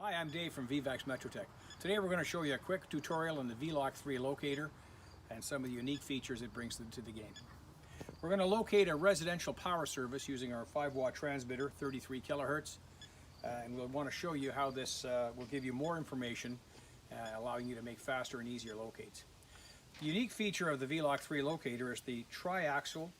Hi, I'm Dave from Vivax Metrotech. Today we're going to show you a quick tutorial on the vLoc 3 locator and some of the unique features it brings to the game. We're going to locate a residential power service using our 5-watt transmitter, 33 kilohertz, and we'll want to show you how this will give you more information, allowing you to make faster and easier locates. The unique feature of the vLoc 3 locator is the triaxial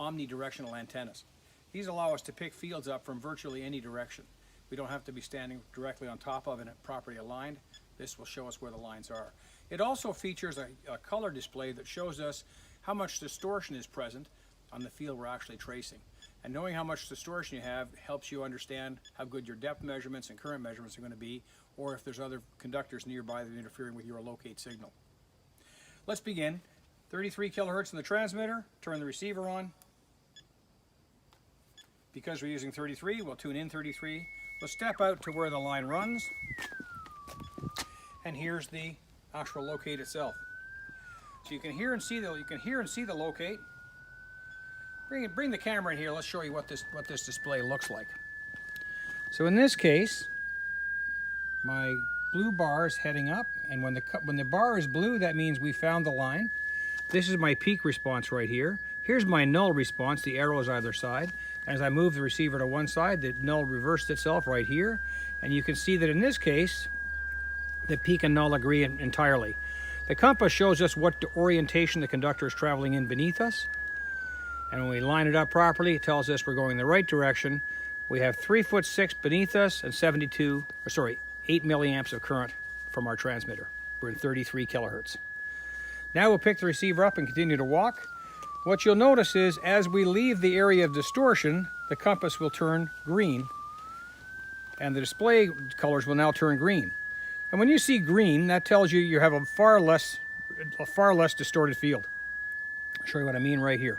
omnidirectional antennas. These allow us to pick fields up from virtually any direction. We don't have to be standing directly on top of it and properly aligned. This will show us where the lines are. It also features a color display that shows us how much distortion is present on the field we're actually tracing. And knowing how much distortion you have helps you understand how good your depth measurements and current measurements are going to be, or if there's other conductors nearby that are interfering with your locate signal. Let's begin. 33 kilohertz in the transmitter. Turn the receiver on. Because we're using 33, we'll tune in 33. We'll step out to where the line runs, and here's the actual locate itself. So you can hear and see the locate. Bring the camera in here. Let's show you what this display looks like. So in this case, my blue bar is heading up, and when the bar is blue, that means we found the line. This is my peak response right here. Here's my null response, the arrows either side. As I move the receiver to one side, the null reversed itself right here. And you can see that in this case, the peak and null agree entirely. The compass shows us what orientation the conductor is traveling in beneath us. And when we line it up properly, it tells us we're going the right direction. We have 3'6" beneath us and 8 milliamps of current from our transmitter. We're in 33 kilohertz. Now we'll pick the receiver up and continue to walk. What you'll notice is as we leave the area of distortion, the compass will turn green and the display colors will now turn green. And when you see green, that tells you have a far less distorted field. I'll show you what I mean right here.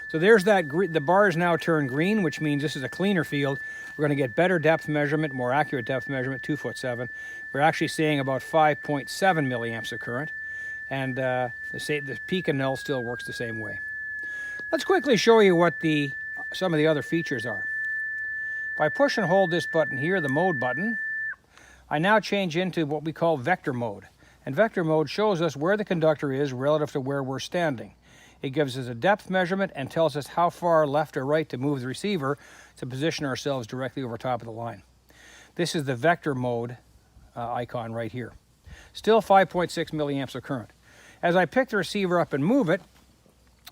So there's that, the bars now turn green, which means this is a cleaner field. We're going to get better depth measurement, more accurate depth measurement, 2'7". We're actually seeing about 5.7 milliamps of current. And the peak and null still works the same way. Let's quickly show you what some of the other features are. If I push and hold this button here, the mode button, I now change into what we call vector mode. And vector mode shows us where the conductor is relative to where we're standing. It gives us a depth measurement and tells us how far left or right to move the receiver to position ourselves directly over top of the line. This is the vector mode icon right here. Still 5.6 milliamps of current. As I pick the receiver up and move it,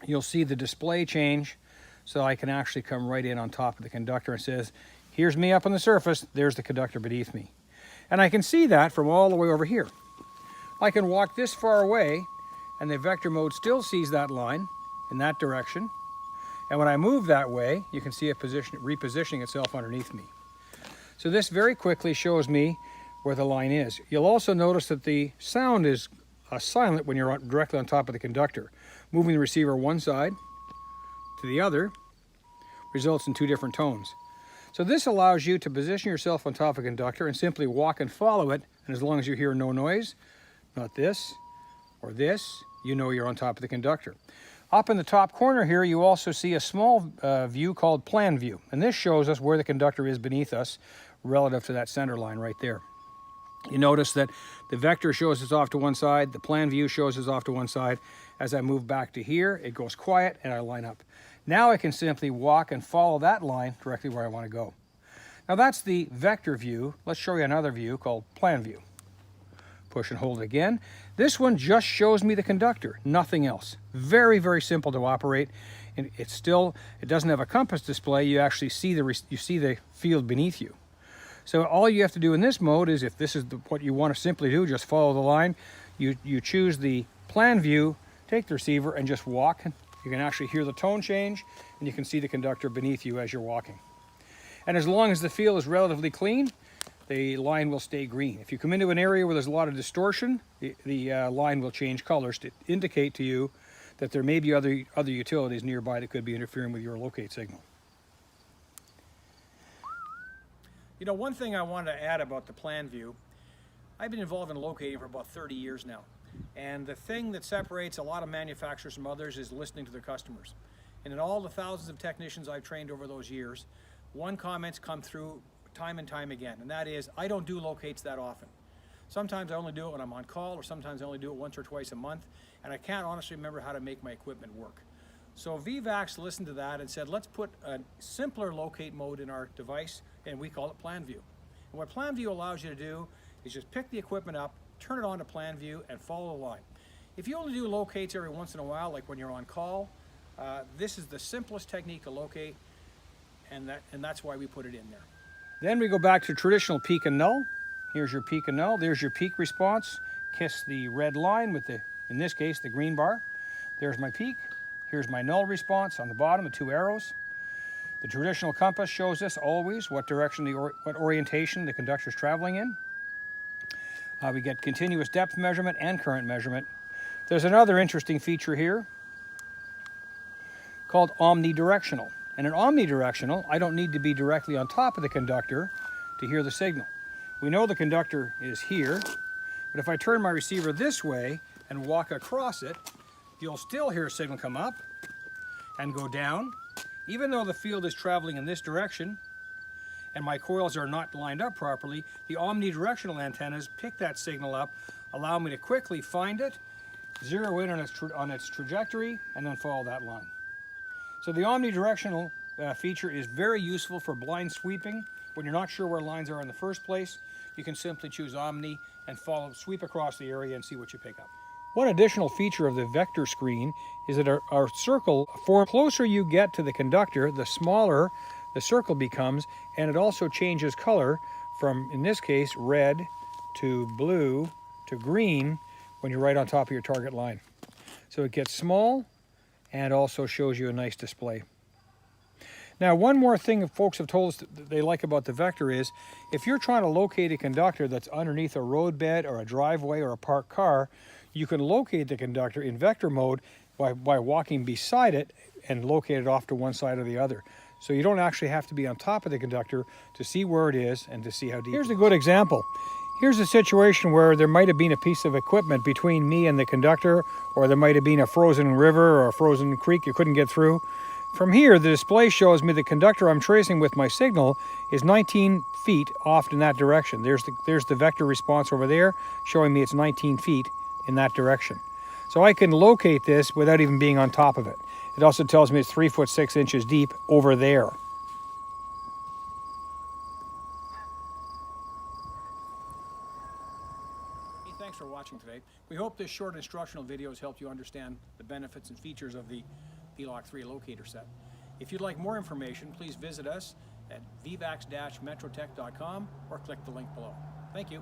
you'll see the display change, so I can actually come right in on top of the conductor and says, here's me up on the surface, there's the conductor beneath me. And I can see that from all the way over here. I can walk this far away, and the vector mode still sees that line in that direction. And when I move that way, you can see it repositioning itself underneath me. So this very quickly shows me where the line is. You'll also notice that the sound is silent when you're directly on top of the conductor. Moving the receiver one side to the other results in two different tones. So this allows you to position yourself on top of a conductor and simply walk and follow it, and as long as you hear no noise, not this or this, you know you're on top of the conductor. Up in the top corner here, you also see a small view called plan view, and this shows us where the conductor is beneath us relative to that center line right there. You notice that the vector shows us off to one side, the plan view shows us off to one side. As I move back to here, it goes quiet and I line up. Now I can simply walk and follow that line directly where I want to go. Now that's the vector view. Let's show you another view called plan view. Push and hold it again. This one just shows me the conductor, nothing else. Very, very simple to operate. And it doesn't have a compass display. You actually see the field beneath you. So all you have to do in this mode is, if this is what you want to simply do, just follow the line. You choose the plan view, take the receiver, and just walk. You can actually hear the tone change, and you can see the conductor beneath you as you're walking. And as long as the field is relatively clean, the line will stay green. If you come into an area where there's a lot of distortion, the line will change colors to indicate to you that there may be other utilities nearby that could be interfering with your locate signal. You know, one thing I wanted to add about the plan view, I've been involved in locating for about 30 years now. And the thing that separates a lot of manufacturers from others is listening to their customers. And in all the thousands of technicians I've trained over those years, one comment's come through time and time again, and that is I don't do locates that often. Sometimes I only do it when I'm on call, or sometimes I only do it once or twice a month, and I can't honestly remember how to make my equipment work. So Vivax listened to that and said, let's put a simpler locate mode in our device, and we call it Plan View. And what Plan View allows you to do is just pick the equipment up, turn it on to Plan View, and follow the line. If you only do locates every once in a while, like when you're on call, this is the simplest technique to locate, and that's why we put it in there. Then we go back to traditional peak and null. Here's your peak and null. There's your peak response. Kiss the red line with the, in this case, the green bar. There's my peak. Here's my null response on the bottom, the two arrows. The traditional compass shows us always what direction, what orientation the conductor is traveling in. We get continuous depth measurement and current measurement. There's another interesting feature here called omnidirectional. And in omnidirectional, I don't need to be directly on top of the conductor to hear the signal. We know the conductor is here, but if I turn my receiver this way and walk across it, you'll still hear a signal come up and go down. Even though the field is traveling in this direction and my coils are not lined up properly, the omnidirectional antennas pick that signal up, allow me to quickly find it, zero in on its trajectory, and then follow that line. So the omnidirectional feature is very useful for blind sweeping. When you're not sure where lines are in the first place, you can simply choose Omni and sweep across the area and see what you pick up. One additional feature of the vector screen is that our circle, the closer you get to the conductor, the smaller the circle becomes, and it also changes color from, in this case, red to blue to green when you're right on top of your target line. So it gets small and also shows you a nice display. Now, one more thing that folks have told us that they like about the vector is, if you're trying to locate a conductor that's underneath a roadbed or a driveway or a parked car, you can locate the conductor in vector mode by walking beside it and locate it off to one side or the other. So you don't actually have to be on top of the conductor to see where it is and to see how deep. Here's a good example. Here's a situation where there might have been a piece of equipment between me and the conductor, or there might have been a frozen river or a frozen creek you couldn't get through. From here, the display shows me the conductor I'm tracing with my signal is 19 feet off in that direction. There's the vector response over there showing me it's 19 feet in that direction. So I can locate this without even being on top of it. It also tells me it's 3 foot 6 inches deep over there. Hey, thanks for watching today. We hope this short instructional video has helped you understand the benefits and features of the vLoc 3 locator set. If you'd like more information, please visit us at vivax-metrotech.com or click the link below. Thank you.